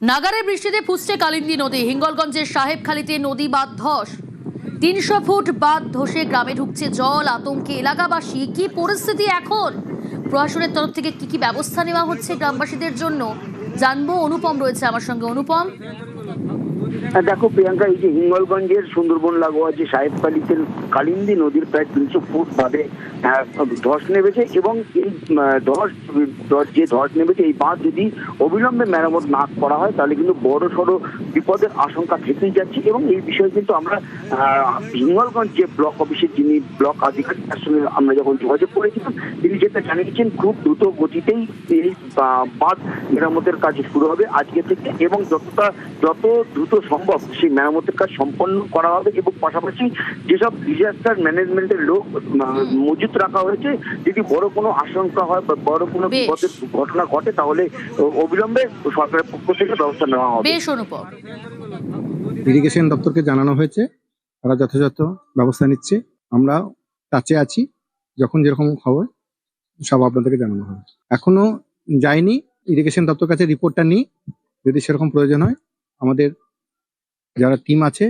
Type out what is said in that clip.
নাগারে বৃষ্টিতে ফুসছে কালিন্দী নদী। হিঙ্গলগঞ্জের সাহেবখালীতে নদী বাঁধ ধস। ৩০০ ফুট বাঁধ ধসে গ্রামে ঢুকছে জল। আতঙ্কে এলাকাবাসী। কি পরিস্থিতি এখন? প্রশাসনের তরফ থেকে কি ব্যবস্থা নেওয়া হচ্ছে গ্রামবাসীদের জন্য জানবো। অনুপম রয়েছে আমার সঙ্গে। অনুপম, দেখো প্রিয়াঙ্কা, এই যে হিঙ্গলগঞ্জের সুন্দরবন লাগোয়া যে সাহেবখালীতে কালিন্দী নদীর প্রায় ৩০০ ফুট বাঁধে ধস নেমেছে এবং এই ধস নেমেছে এই বাঁধ যদি অবিলম্বে মেরামত না করা হয় তাহলে কিন্তু বড় সড়ো বিপদের আশঙ্কা থেকেই যাচ্ছে। এবং এই বিষয়ে কিন্তু আমরা হিঙ্গলগঞ্জ যে ব্লক অফিসের যিনি ব্লক আধিকারিক তার সঙ্গে আমরা যখন যোগাযোগ করেছিলাম, তিনি যেটা জানিয়েছেন খুব দ্রুত গতিতেই এই বাঁধ মেরামতের কাজ শুরু হবে আজকে থেকে, এবং যত দ্রুত সম্ভব সেই মেরামতের কাজ সম্পন্ন করা হবে। এবং পাশাপাশি যেসব ডিজাস্টার ম্যানেজমেন্টের লোক মজুত রাখা হয়েছে, যদি বড় কোনো আশঙ্কা হয় বা বড় কোনো বিপদের ঘটনা ঘটে তাহলে অবিলম্বে সরকারের পক্ষ থেকে ব্যবস্থা নেওয়া হবে। বেশ অনুপম। ইরিগেশন দপ্তরকে জানানো হয়েছে, তারা যথাযথ ব্যবস্থা নিচ্ছে। আমরা টাচে আছি, যখন যেরকম খবর সব আপনাদেরকে জানানো হবে। এখনো যায়নি, ইরিগেশন দপ্তর কাছে রিপোর্টটা নিই, যদি সেরকম প্রয়োজন হয় আমাদের যারা টিম আছে